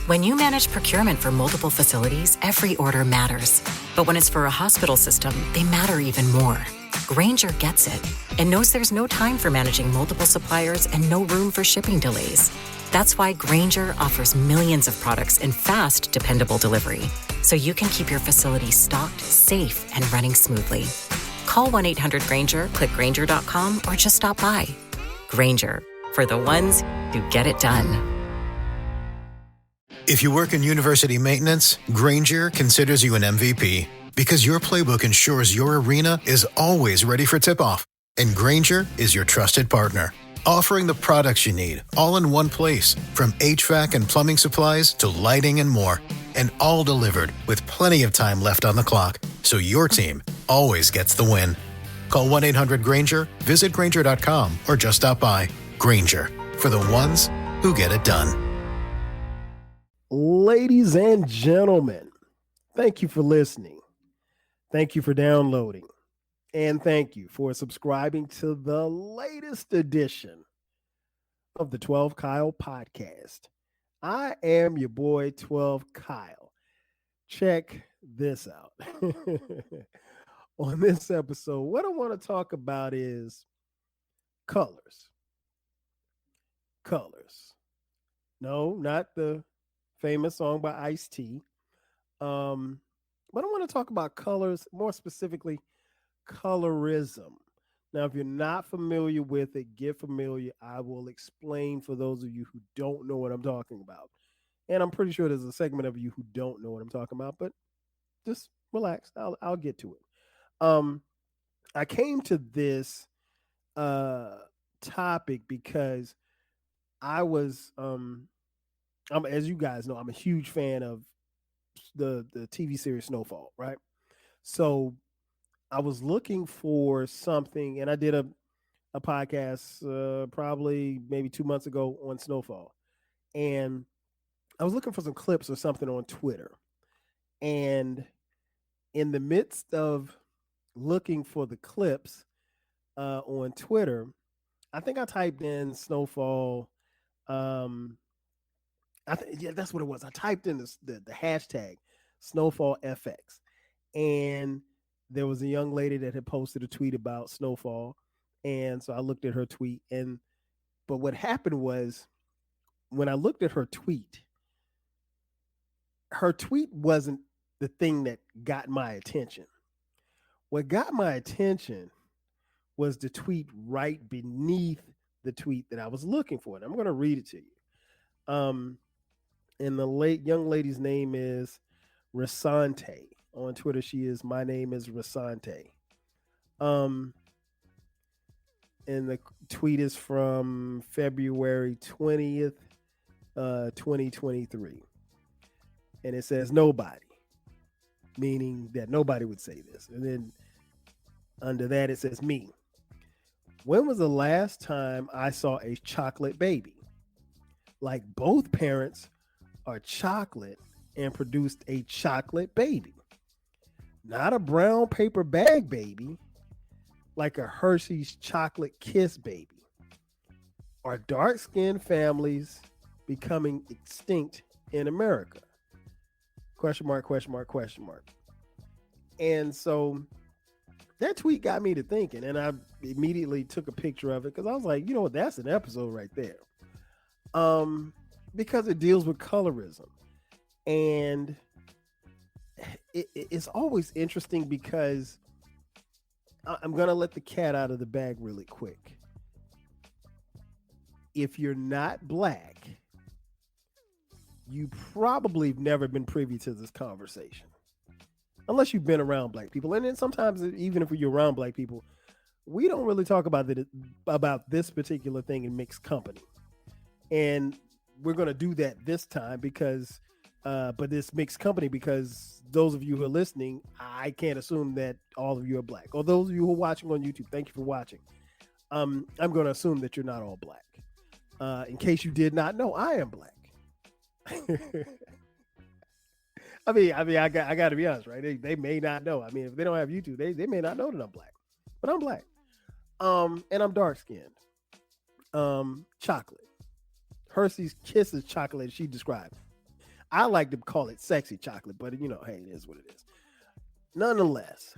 When you manage procurement for multiple facilities, every order matters. But when it's for a hospital system, they matter even more. Grainger gets it and knows there's no time for managing multiple suppliers and no room for shipping delays. That's why Grainger offers millions of products in fast, dependable delivery, so you can keep your facility stocked, safe, and running smoothly. Call 1-800-GRAINGER, click Grainger.com, or just stop by. Grainger, for the ones who get it done. If you work in university maintenance, Grainger considers you an MVP because your playbook ensures your arena is always ready for tip-off. And Grainger is your trusted partner, offering the products you need all in one place, from HVAC and plumbing supplies to lighting and more, and all delivered with plenty of time left on the clock, so your team always gets the win. Call 1-800-GRAINGER, visit Grainger.com, or just stop by. Grainger, for the ones who get it done. Ladies and gentlemen, thank you for listening. Thank you for downloading. And thank you for subscribing to the latest edition of the 12 Kyle podcast. I am your boy, 12 Kyle. Check this out. On this episode, what I want to talk about is colors. Colors. No, not the famous song by Ice-T. But I want to talk about colors, more specifically, colorism. Now, if you're not familiar with it, get familiar. I will explain for those of you who don't know what I'm talking about. And I'm pretty sure there's a segment of you who don't know what I'm talking about, but just relax. I'll get to it. I came to this topic because I was as you guys know, I'm a huge fan of the TV series Snowfall, right? So I was looking for something, and I did a podcast probably maybe 2 months ago on Snowfall. And I was looking for some clips or something on Twitter. And in the midst of looking for the clips on Twitter, I think I typed in Snowfall. That's what it was. I typed in the hashtag Snowfall FX, and there was a young lady that had posted a tweet about Snowfall, and so I looked at her tweet. But what happened was, when I looked at her tweet wasn't the thing that got my attention. What got my attention was the tweet right beneath the tweet that I was looking for, and I'm going to read it to you. And the young lady's name is Rasante. On Twitter, my name is Rasante. And the tweet is from February 20th, 2023. And it says nobody, meaning that nobody would say this. And then under that, it says me. When was the last time I saw a chocolate baby? Like both parents are chocolate and produced a chocolate baby. Not a brown paper bag baby, like a Hershey's chocolate kiss baby. Are dark-skinned families becoming extinct in America? Question mark, question mark, question mark. And so that tweet got me to thinking, and I immediately took a picture of it because I was like, you know what, that's an episode right there. Because it deals with colorism. And it's always interesting because I'm going to let the cat out of the bag really quick. If you're not black, you probably have never been privy to this conversation. Unless you've been around black people. And then sometimes, even if you're around black people, we don't really talk about this particular thing in mixed company. And we're going to do that this time because, but this mixed company, because those of you who are listening, I can't assume that all of you are black. Or those of you who are watching on YouTube, thank you for watching. I'm going to assume that you're not all black. In case you did not know, I am black. I mean, I got to be honest, right? They may not know. I mean, if they don't have YouTube, they may not know that I'm black, but I'm black. And I'm dark skinned. Chocolate. Hershey's Kisses chocolate, she described. I like to call it sexy chocolate, but hey, it is what it is. Nonetheless,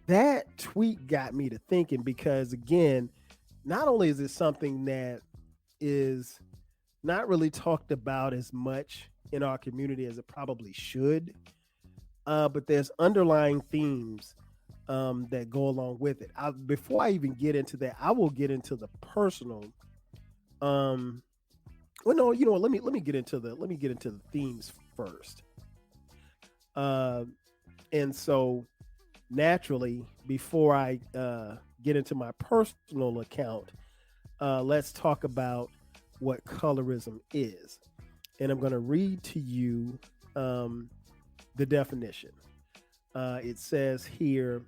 that tweet got me to thinking because again, not only is it something that is not really talked about as much in our community as it probably should, but there's underlying themes that go along with it. Before I even get into that, I will get into the personal. Um, well, no, you know what? Let me get into the themes first. Uh, and so naturally, before I get into my personal account, let's talk about what colorism is. And I'm going to read to you um, the definition. It says here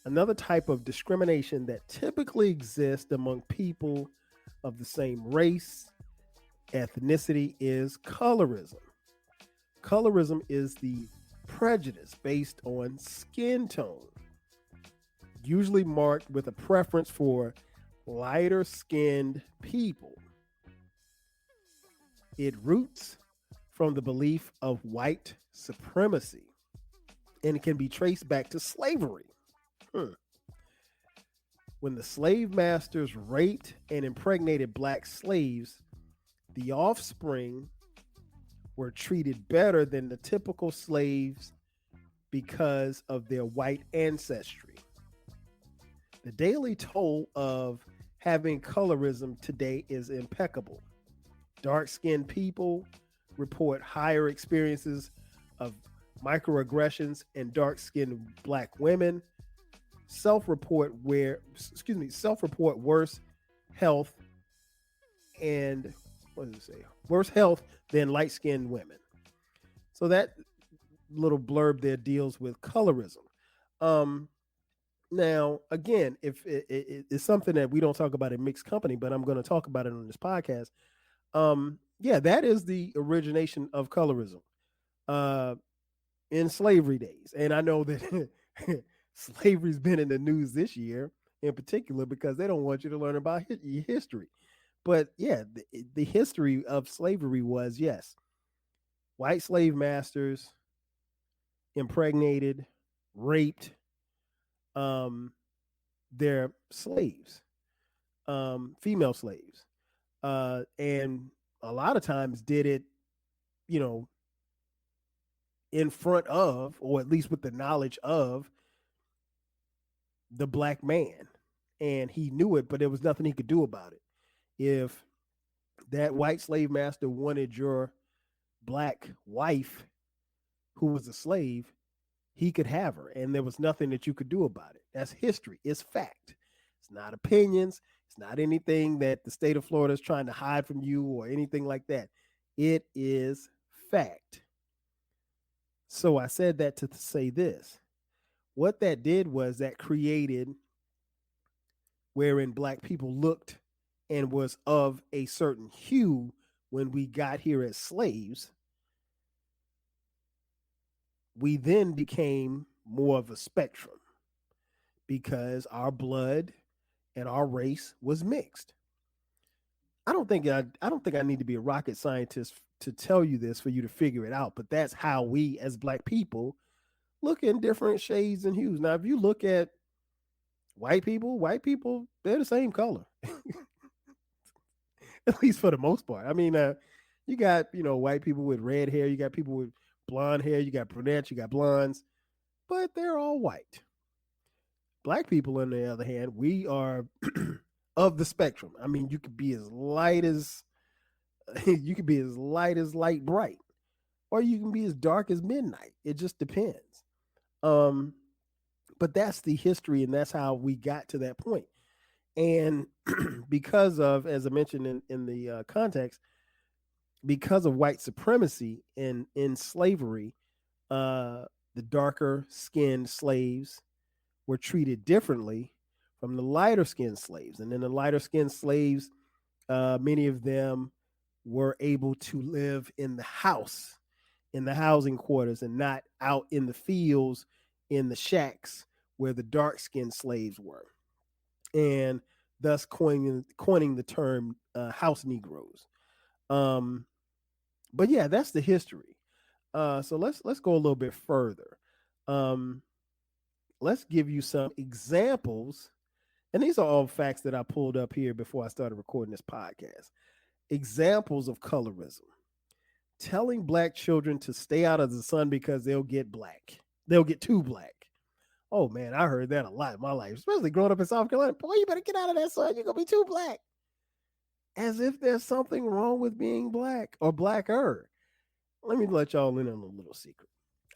another type of discrimination that typically exists among people of the same race, ethnicity is colorism. Colorism is the prejudice based on skin tone, usually marked with a preference for lighter skinned people. It roots from the belief of white supremacy and it can be traced back to slavery. Hmm. When the slave masters raped and impregnated black slaves, the offspring were treated better than the typical slaves because of their white ancestry. The daily toll of having colorism today is impeccable. Dark skinned people report higher experiences of microaggressions, and dark skinned black women self report worse health and what does it say? Worse health than light skinned women. So that little blurb there deals with colorism. Um, Now, again, if it's something that we don't talk about in mixed company, but I'm going to talk about it on this podcast. Yeah, that is the origination of colorism uh, in slavery days, and I know that slavery's been in the news this year in particular because they don't want you to learn about history. But yeah, the history of slavery was yes, white slave masters impregnated, raped um, their slaves, female slaves, and a lot of times did it, you know, in front of, or at least with the knowledge of, the black man. And he knew it, but there was nothing he could do about it. If that white slave master wanted your black wife, who was a slave, he could have her, and there was nothing that you could do about it. That's history. It's fact. It's not opinions. It's not anything that the state of Florida is trying to hide from you or anything like that. It is fact. So I said that to say this. What that did was that created wherein black people looked and was of a certain hue when we got here as slaves. We then became more of a spectrum because our blood and our race was mixed. I don't think I need to be a rocket scientist to tell you this for you to figure it out, but that's how we as black people look in different shades and hues. Now, if you look at white people, they're the same color, at least for the most part. I mean, you got white people with red hair, you got people with blonde hair, you got brunettes, you got blondes, but they're all white. Black people, on the other hand, we are of the spectrum. I mean, you could be as light as you could be as light as light bright, or you can be as dark as midnight. It just depends. Um, but that's the history, and that's how we got to that point. And because of, as I mentioned in the context, because of white supremacy in slavery, uh, the darker skinned slaves were treated differently from the lighter skinned slaves. And then the lighter skinned slaves, many of them were able to live in the house, in the housing quarters, and not out in the fields, in the shacks where the dark skinned slaves were. And thus coining the term house Negroes. Um, But yeah, that's the history. So let's go a little bit further. Um, let's give you some examples, and these are all facts that I pulled up here before I started recording this podcast. Examples of colorism: telling black children to stay out of the sun because they'll get too black. Oh man, I heard that a lot in my life, especially growing up in South Carolina. Boy, you better get out of that sun. You're gonna be too black. As if there's something wrong with being black or blacker. Let me let y'all in on a little secret.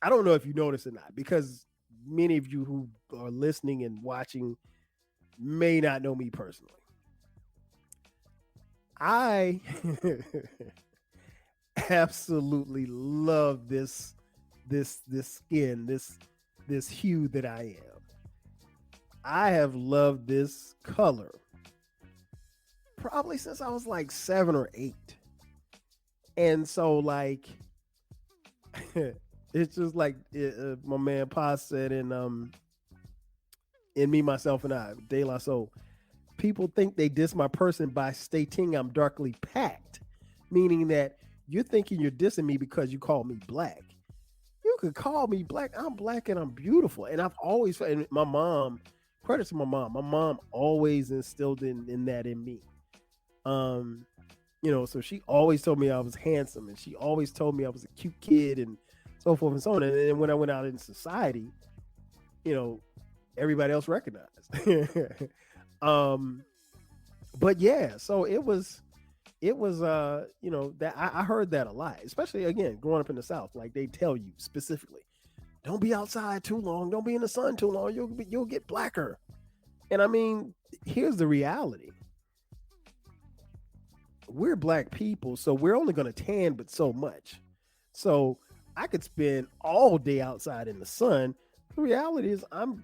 I don't know if you notice or not, because many of you who are listening and watching may not know me personally. I absolutely love this skin, this hue that I am. I have loved this color probably since I was like 7 or 8. And so like it's just like my man Pa said in Me, Myself, and I, De La Soul. People think they diss my person by stating I'm darkly packed, meaning that you're thinking you're dissing me because you call me black. You could call me black. I'm black and I'm beautiful. And I've always, and my mom, credit to my mom. My mom always instilled in that in me. Um, so she always told me I was handsome, and she always told me I was a cute kid, and so forth and so on. And then when I went out in society, you know, everybody else recognized. um, but yeah, so it was that I heard that a lot, especially again growing up in the South. Like they tell you specifically, don't be outside too long, don't be in the sun too long, you'll get blacker. And I mean, here's the reality: we're black people, so we're only going to tan but so much. So I could spend all day outside in the sun. The reality is, I'm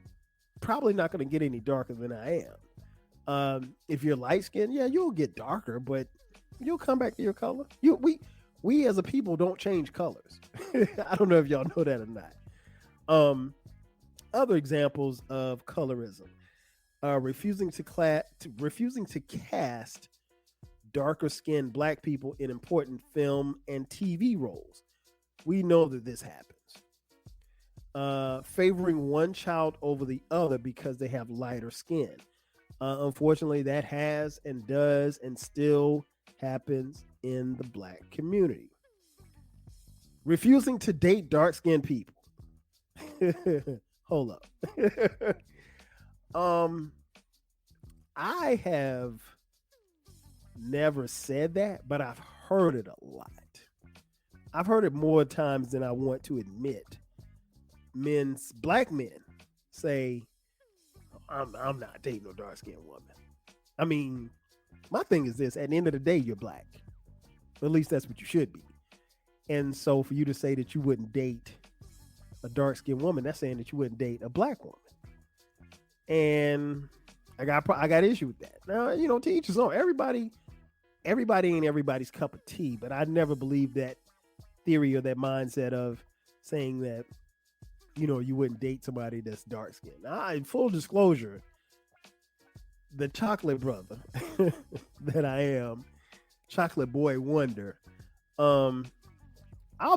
probably not going to get any darker than I am. If you're light skinned, yeah, you'll get darker, but you'll come back to your color. We as a people don't change colors. I don't know if y'all know that or not. Um, Other examples of colorism: refusing to cast darker skinned black people in important film and TV roles. We know that this happens. Favoring one child over the other because they have lighter skin. Unfortunately, that has and does and still happens in the black community. Refusing to date dark skinned people. Hold up. um, I have never said that, but I've heard it a lot. I've heard it more times than I want to admit. Black men say, I'm not dating no dark skinned woman. I mean, my thing is this: at the end of the day, you're black. Or at least that's what you should be. And so for you to say that you wouldn't date a dark skinned woman, that's saying that you wouldn't date a black woman. And I got issue with that. Now, to each his own. Everybody ain't everybody's cup of tea, but I never believed that theory or that mindset of saying that, you wouldn't date somebody that's dark skinned. Now, full disclosure, the chocolate brother that I am, chocolate boy wonder, I'll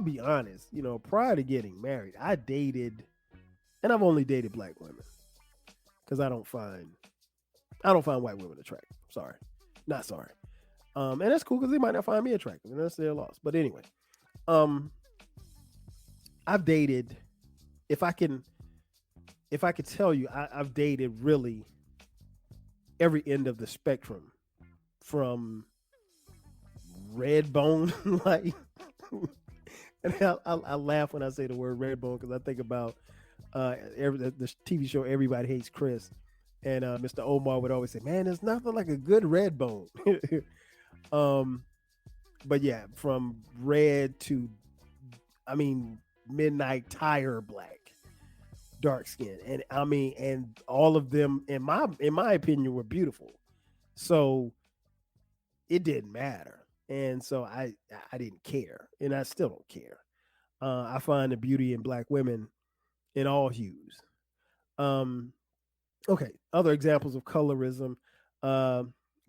be honest, prior to getting married, I dated, and I've only dated black women because I don't find white women attractive. Sorry. Not sorry. And that's cool because they might not find me attractive, and that's their loss. But anyway, I've dated, if I could tell you, I've dated really every end of the spectrum, from red bone, like, and I laugh when I say the word red bone because I think about the TV show Everybody Hates Chris, and Mr. Omar would always say, "Man, there's nothing like a good red bone." But yeah, from red to, I mean, midnight tire black, dark skin, and I mean, and all of them, in my opinion, were beautiful. So it didn't matter, and so I didn't care, and I still don't care. I find the beauty in black women in all hues. Um, okay, other examples of colorism: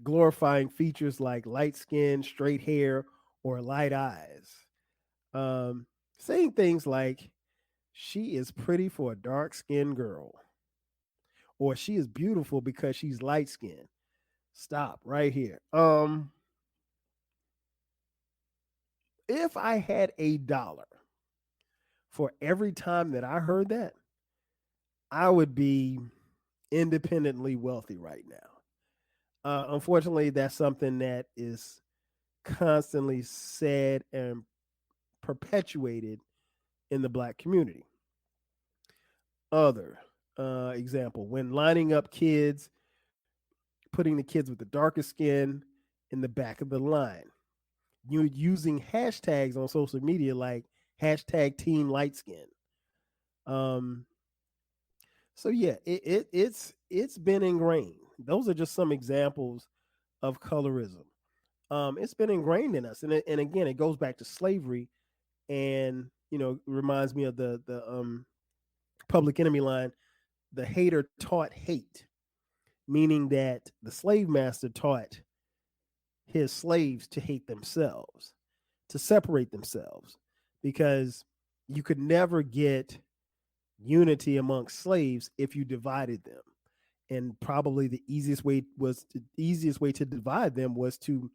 glorifying features like light skin, straight hair, or light eyes. Um, saying things like, she is pretty for a dark skinned girl, or she is beautiful because she's light skinned. Stop right here. If I had $1 for every time that I heard that, I would be independently wealthy right now. Unfortunately, that's something that is constantly said and perpetuated in the black community. Other example, when lining up kids, putting the kids with the darkest skin in the back of the line. You using hashtags on social media like hashtag Team Light Skin. Um, so yeah, it's been ingrained. Those are just some examples of colorism. It's been ingrained in us, and again, it goes back to slavery, and reminds me of the Public Enemy line. The hater taught hate, meaning that the slave master taught his slaves to hate themselves, to separate themselves, because you could never get unity amongst slaves if you divided them. And probably the easiest way to divide them was to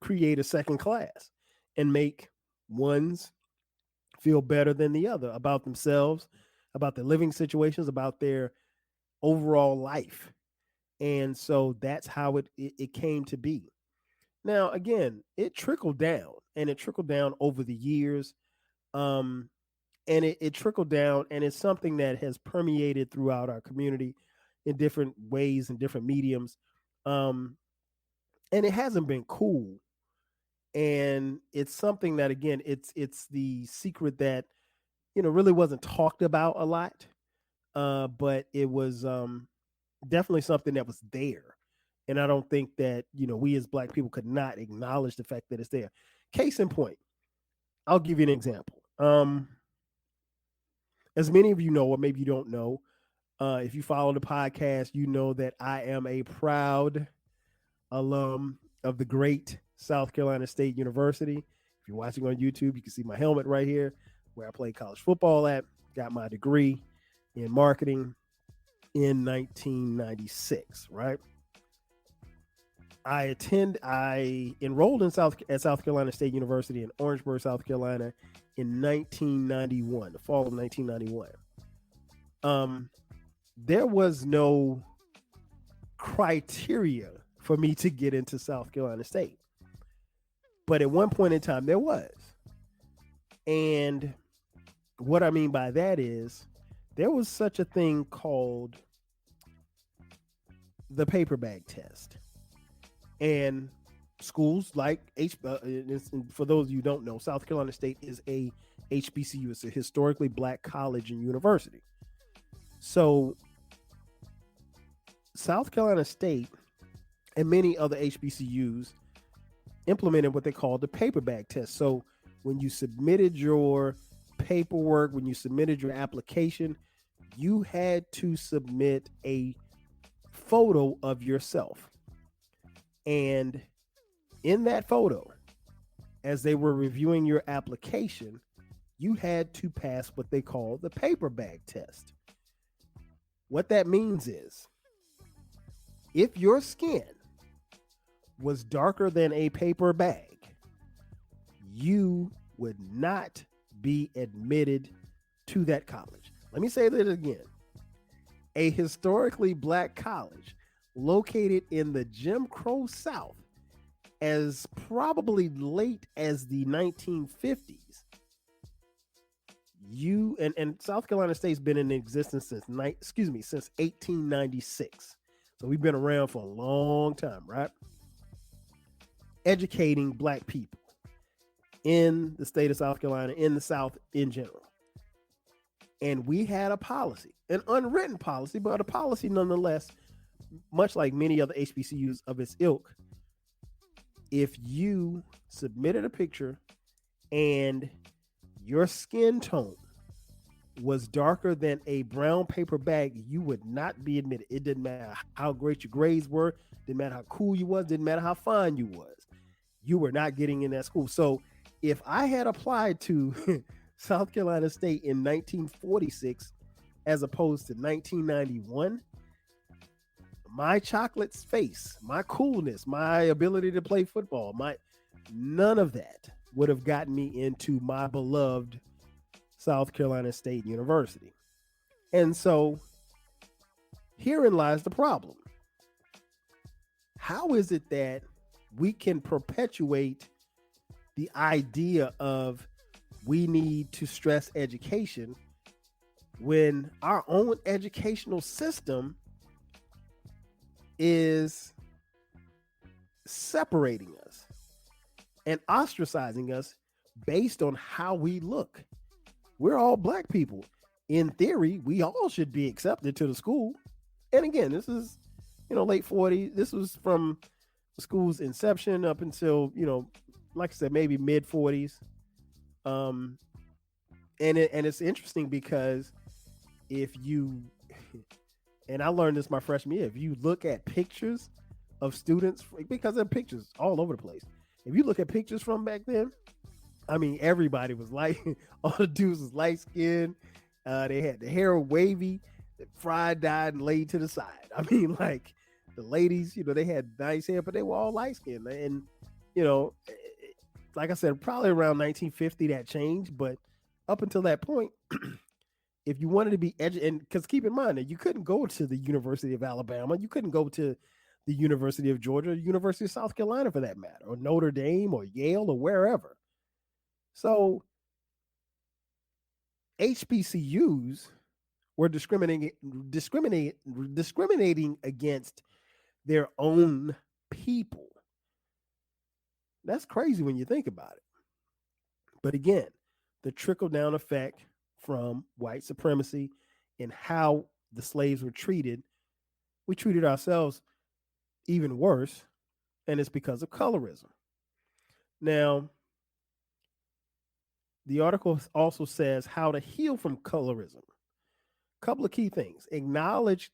create a second class and make ones feel better than the other about themselves, about their living situations, about their overall life. And so that's how it came to be. Now, again, it trickled down, and it trickled down over the years. Um, and it trickled down, and it's something that has permeated throughout our community in different ways and different mediums. Um, and it hasn't been cool. And it's something that, again, it's the secret that really wasn't talked about a lot, but it was definitely something that was there. And I don't think that we as black people could not acknowledge the fact that it's there. Case in point, I'll give you an example. As many of you know, or maybe you don't know, if you follow the podcast, you know that I am a proud alum of the great South Carolina State University. If you're watching on YouTube, you can see my helmet right here, where I played college football at. Got my degree in marketing in 1996, right? I enrolled at South Carolina State University in Orangeburg, South Carolina in 1991, the fall of 1991. There was no criteria for me to get into South Carolina State. But at one point in time, there was. And what I mean by that is there was such a thing called the paper bag test. And schools like for those of you who don't know, South Carolina State is a HBCU. It's a historically black college and university. So South Carolina State and many other HBCUs implemented what they called the paper bag test. So when you submitted your paperwork, when you submitted your application, you had to submit a photo of yourself. And in that photo, as they were reviewing your application, you had to pass what they call the paper bag test. What that means is, if your skin was darker than a paper bag, you would not be admitted to that college. Let me say that again. A historically black college located in the Jim Crow South as probably late as the 1950s. And South Carolina State's been in existence since 1896. So we've been around for a long time, right? Educating black people in the state of South Carolina, in the South in general. And we had a policy, an unwritten policy, but a policy nonetheless, much like many other HBCUs of its ilk. If you submitted a picture and your skin tone was darker than a brown paper bag, you would not be admitted. It didn't matter how great your grades were, didn't matter how cool you was, didn't matter how fine you was. You were not getting in that school. So if I had applied to South Carolina State in 1946 as opposed to 1991, my chocolate's face, my coolness, my ability to play football, my none of that would have gotten me into my beloved South Carolina State University. And so herein lies the problem. How is it that we can perpetuate the idea of we need to stress education when our own educational system is separating us and ostracizing us based on how we look? We're all black people. In theory, we all should be accepted to the school. And again, this is, late 40s. This was from the school's inception up until, like I said, maybe mid 40s. And it's interesting because if you, and I learned this my freshman year, if you look at pictures of students, because there are pictures all over the place. If you look at pictures from back then, I mean, everybody was all the dudes was light skinned. They had the hair wavy, fried, dyed, and laid to the side. I mean, like the ladies, they had nice hair, but they were all light skinned. And, like I said, probably around 1950 that changed. But up until that point, if you wanted to be educated, because keep in mind that you couldn't go to the University of Alabama, you couldn't go to the University of Georgia, the University of South Carolina for that matter, or Notre Dame or Yale or wherever. So HBCUs were discriminating against their own people. That's crazy when you think about it. But again, the trickle-down effect from white supremacy and how the slaves were treated, we treated ourselves even worse, and it's because of colorism. Now, the article also says how to heal from colorism. A couple of key things. Acknowledge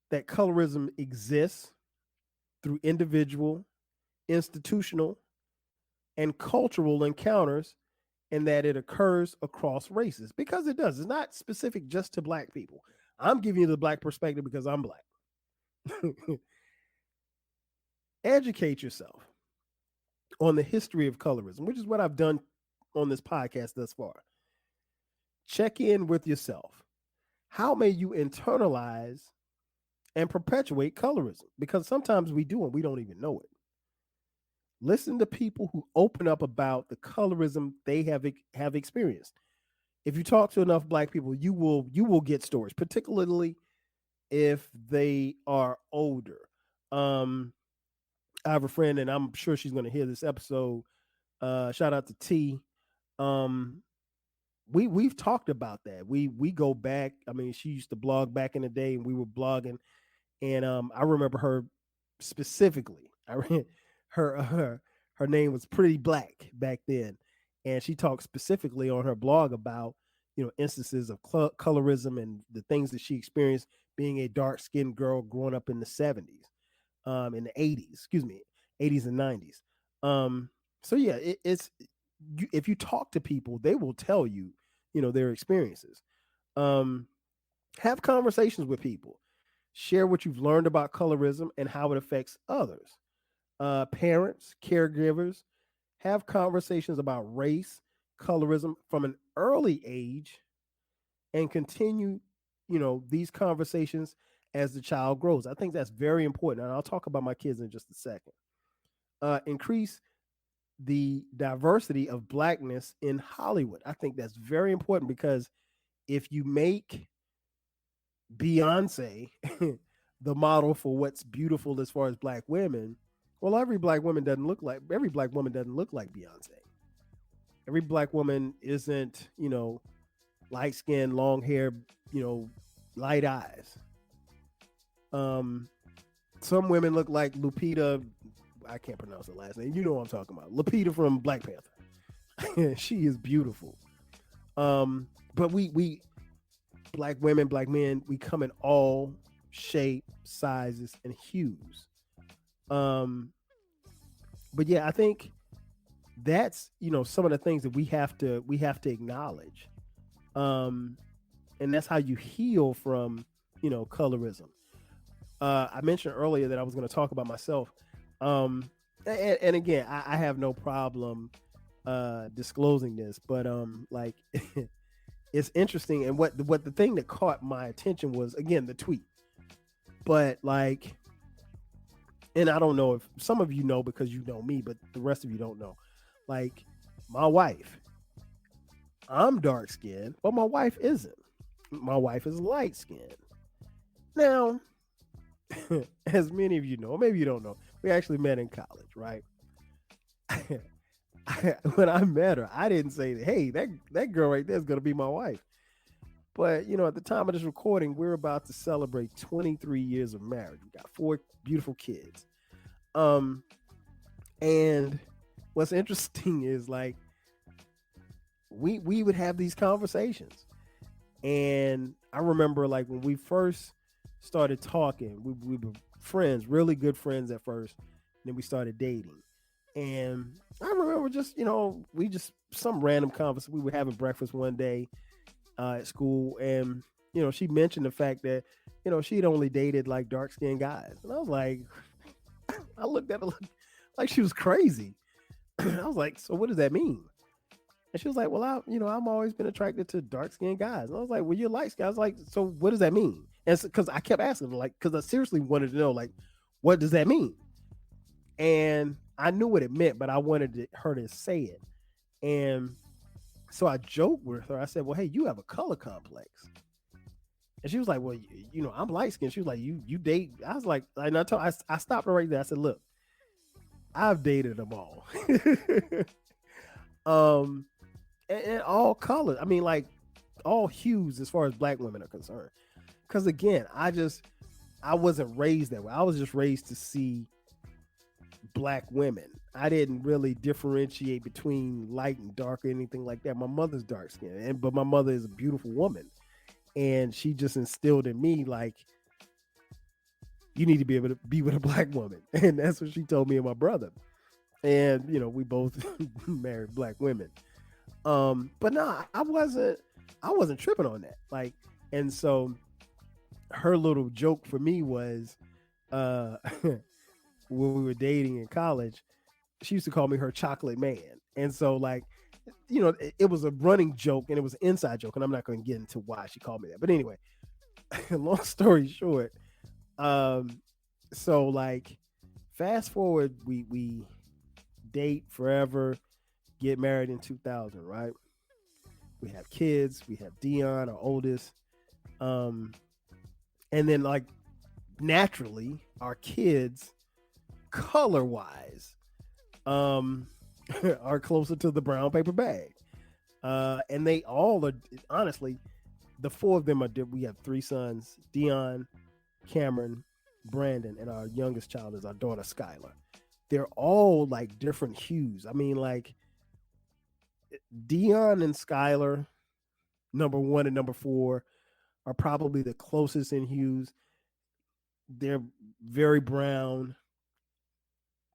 that colorism exists through individual, institutional, and cultural encounters, and that it occurs across races, because it does. It's not specific just to black people. I'm giving you the black perspective because I'm black. Educate yourself on the history of colorism, which is what I've done on this podcast thus far. Check in with yourself. How may you internalize and perpetuate colorism? Because sometimes we do and we don't even know it. Listen to people who open up about the colorism they have experienced. If you talk to enough black people, you will get stories, particularly if they are older. I have a friend, and I'm sure she's going to hear this episode. Shout out to T. We've talked about that. We go back. I mean, she used to blog back in the day, and we were blogging. And I remember her specifically. Her name was Pretty Black back then, and she talked specifically on her blog about instances of colorism and the things that she experienced being a dark-skinned girl growing up in the 70s, in the 80s, 80s and 90s. So yeah, if you talk to people, they will tell you, their experiences. Have conversations with people. Share what you've learned about colorism and how it affects others. Parents, caregivers, have conversations about race, colorism from an early age, and continue, these conversations as the child grows. I think that's very important. And I'll talk about my kids in just a second. Increase the diversity of blackness in Hollywood. I think that's very important, because if you make Beyonce the model for what's beautiful as far as black women, well, every black woman doesn't look like Beyonce. Every black woman isn't, light skin, long hair, light eyes. Some women look like Lupita. I can't pronounce her last name. You know what I'm talking about. Lupita from Black Panther. She is beautiful. But we black women, black men, we come in all shapes, sizes, and hues. But yeah, I think that's, some of the things that we have to acknowledge. Um, and that's how you heal from, colorism. I mentioned earlier that I was going to talk about myself. And again, I have no problem disclosing this, but like it's interesting. And what the thing that caught my attention was, again, the tweet. But like, and I don't know if some of you know because you know me, but the rest of you don't know. Like my wife, I'm dark skinned, but my wife isn't. My wife is light skinned. Now, as many of you know, maybe you don't know, we actually met in college, right? When I met her, I didn't say, "Hey, that girl right there is gonna be my wife." But at the time of this recording, we're about to celebrate 23 years of marriage. We got four beautiful kids. Um, and what's interesting is like we would have these conversations, and I remember like when we first started talking, we were friends, really good friends at first. And then we started dating, and I remember just we just some random conversation. We were having breakfast one day at school, and she mentioned the fact that she'd only dated like dark skinned guys, and I was like, I looked at her like she was crazy. I was like, so what does that mean? And she was like, well, I'm always been attracted to dark skinned guys. And I was like, well, you're light skinned. I was like, so what does that mean? And because I kept asking her, like, because I seriously wanted to know, like, what does that mean? And I knew what it meant, but I wanted her to say it. And so I joked with her. I said, well, hey, you have a color complex. And she was like, well, I'm light skinned. She was like, you date. I was like, and I stopped her right there. I said, look, I've dated them all. um, and all colors. I mean, like all hues as far as black women are concerned. Because again, I wasn't raised that way. I was just raised to see black women. I didn't really differentiate between light and dark or anything like that. My mother's dark skinned, but my mother is a beautiful woman, and she just instilled in me like you need to be able to be with a black woman, and that's what she told me and my brother. And we both married black women. But no, I wasn't tripping on that. Like, and so her little joke for me was uh when we were dating in college, she used to call me her chocolate man. And so like, it was a running joke and it was an inside joke, and I'm not going to get into why she called me that. But anyway, long story short, um so like fast forward, we date forever, get married in 2000, right? We have kids, we have Dion, our oldest. Um and then like naturally our kids color wise um are closer to the brown paper bag. And they all are, honestly, the four of them are, we have three sons: Dion, Cameron, Brandon, and our youngest child is our daughter Skylar. They're all like different hues. I mean, like Dion and Skylar, number one and number four, are probably the closest in hues. They're very brown.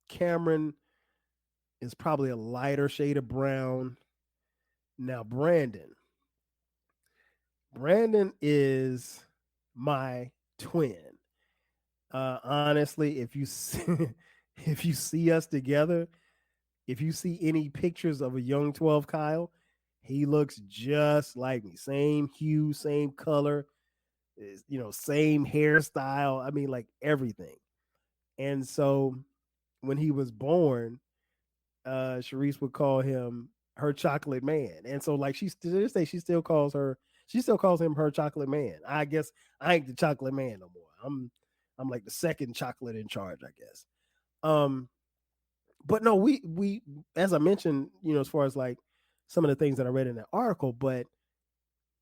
Cameron is probably a lighter shade of brown. Now Brandon is my twin. Honestly, if you see, if you see us together, if you see any pictures of a young 12 Kyle, he looks just like me. Same hue, same color, same hairstyle. I mean, like everything. And so when he was born, Sharice would call him her chocolate man. And so like to this day, she still calls him her chocolate man. I guess I ain't the chocolate man no more. I'm like the second chocolate in charge, I guess. Um, but no, we as I mentioned, as far as like some of the things that I read in that article, but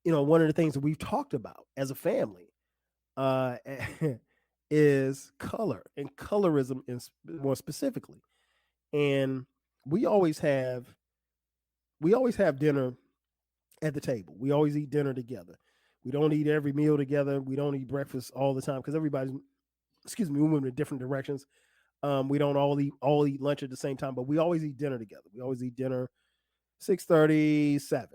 one of the things that we've talked about as a family uh is color and colorism more specifically. And we always have we always have dinner at the table. We always eat dinner together. We don't eat every meal together. We don't eat breakfast all the time because everybody's, excuse me, we move in different directions. We don't all eat lunch at the same time, but we always eat dinner together. We always eat dinner 6:37,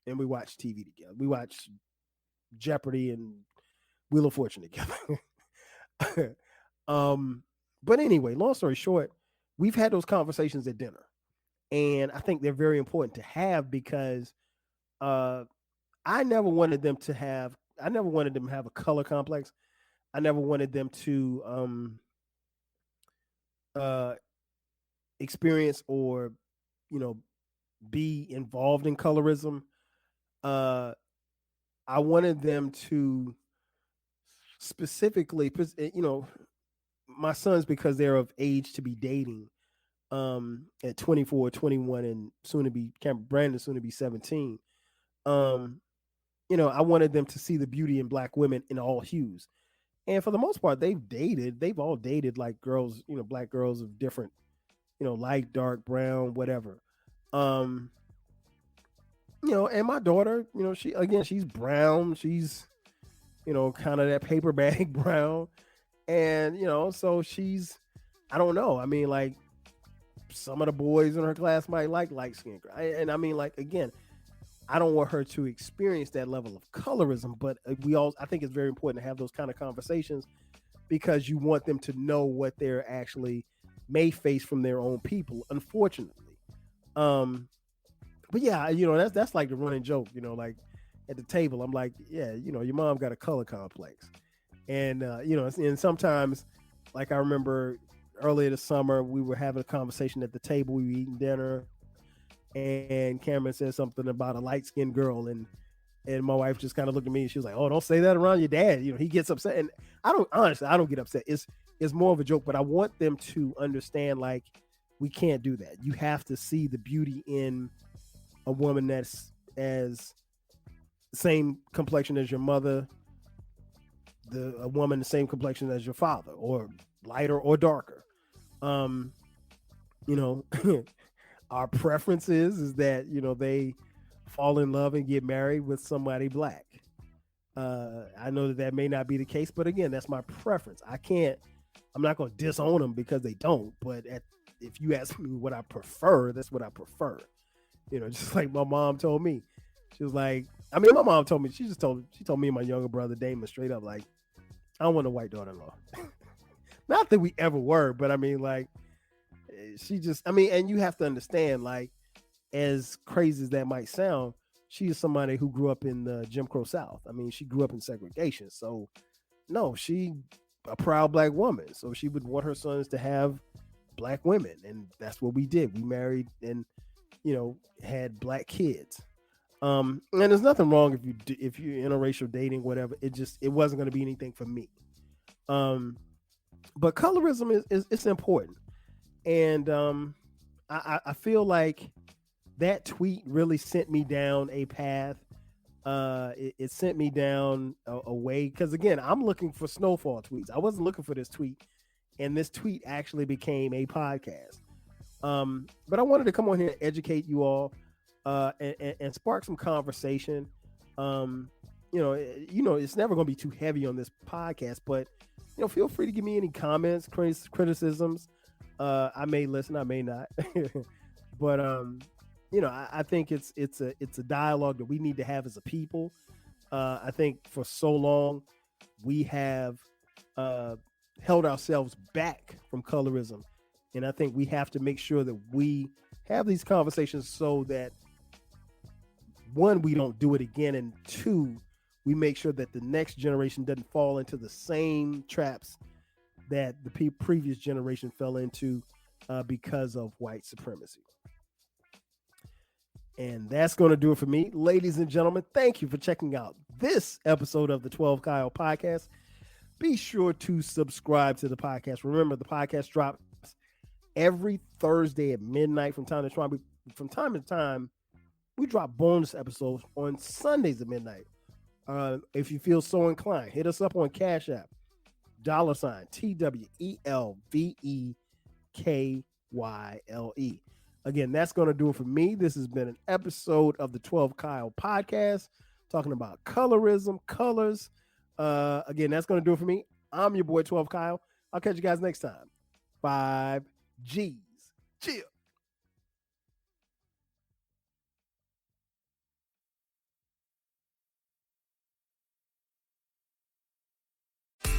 and we watch TV together. We watch Jeopardy and Wheel of Fortune together. um, but anyway, long story short, we've had those conversations at dinner, and I think they're very important to have because uh, I never wanted them to have. I never wanted them to have a color complex. I never wanted them to uh, experience or, you know, be involved in colorism. Uh, I wanted them to specifically, my sons, because they're of age to be dating at 24, 21, and soon to be Brandon, soon to be 17. Um, I wanted them to see the beauty in black women in all hues. And for the most part, they've all dated like girls, black girls of different, light, dark, brown, whatever. Um, and my daughter, she's brown. She's, kind of that paper bag brown. And, so she's, I don't know. I mean, like some of the boys in her class might like light skin. And I mean, like, again, I don't want her to experience that level of colorism, but I think it's very important to have those kind of conversations because you want them to know what they're actually may face from their own people, unfortunately. But yeah, that's like the running joke, like at the table, I'm like, yeah, your mom got a color complex. And, and sometimes, like I remember earlier this summer, we were having a conversation at the table, we were eating dinner, and Cameron said something about a light-skinned girl, and my wife just kind of looked at me and she was like, "Oh, don't say that around your dad. He gets upset." And I don't get upset. It's more of a joke, but I want them to understand, like, we can't do that. You have to see the beauty in a woman that's as same complexion as your mother, a woman the same complexion as your father, or lighter or darker. You know, our preference is that they fall in love and get married with somebody black. I know that may not be the case, but again, that's my preference. I'm not going to disown them because they don't. But if you ask me what I prefer, that's what I prefer. Just like my mom told me. She was like, my mom told me, she told me and my younger brother Damon straight up, like, I don't want a white daughter-in-law. Not that we ever were, but I mean, like, she just, and you have to understand, like, as crazy as that might sound, she is somebody who grew up in the Jim Crow South. She grew up in segregation. So, no, she a proud black woman. So she would want her sons to have black women, and that's what we did. We married and had black kids. And there's nothing wrong if you're interracial dating, whatever. It wasn't going to be anything for me. But colorism is it's important, and I feel like that tweet really sent me down a path. It sent me down a way because, again, I'm looking for snowfall tweets. I wasn't looking for this tweet, and this tweet actually became a podcast. But I wanted to come on here and educate you all, and spark some conversation. It's never going to be too heavy on this podcast, but feel free to give me any comments, criticisms. I may listen, I may not, but I think it's a dialogue that we need to have as a people. I think for so long we have held ourselves back from colorism, and I think we have to make sure that we have these conversations so that, one, we don't do it again, and two, we make sure that the next generation doesn't fall into the same traps that the previous generation fell into because of white supremacy. And that's going to do it for me. Ladies and gentlemen, thank you for checking out this episode of the 12 Kyle podcast. Be sure to subscribe to the podcast. Remember, the podcast drops every Thursday at midnight. From time to time, we drop bonus episodes on Sundays at midnight. If you feel so inclined, hit us up on Cash App, $TWELVEKYLE. Again, that's going to do it for me. This has been an episode of the 12 Kyle podcast, talking about colorism, colors. Again, that's going to do it for me. I'm your boy 12 Kyle. I'll catch you guys next time. Bye. 5 G's. Chill.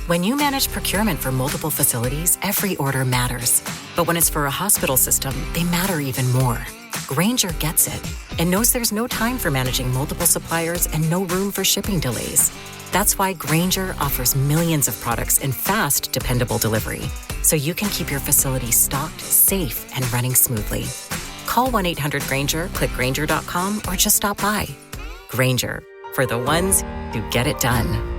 When you manage procurement for multiple facilities, every order matters. But when it's for a hospital system, they matter even more. Grainger gets it and knows there's no time for managing multiple suppliers and no room for shipping delays. That's why Grainger offers millions of products in fast, dependable delivery, so you can keep your facility stocked, safe, and running smoothly. Call 1-800-GRAINGER, click Grainger.com, or just stop by. Grainger, for the ones who get it done.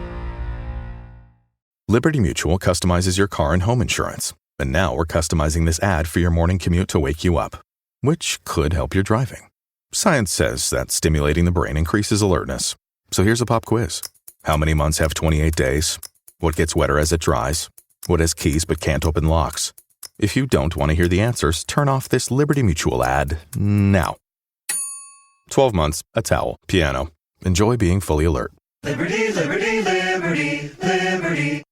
Liberty Mutual customizes your car and home insurance. And now we're customizing this ad for your morning commute to wake you up, which could help your driving. Science says that stimulating the brain increases alertness. So here's a pop quiz. How many months have 28 days? What gets wetter as it dries? What has keys but can't open locks? If you don't want to hear the answers, turn off this Liberty Mutual ad now. 12 months, a towel, piano. Enjoy being fully alert. Liberty, liberty, liberty, liberty.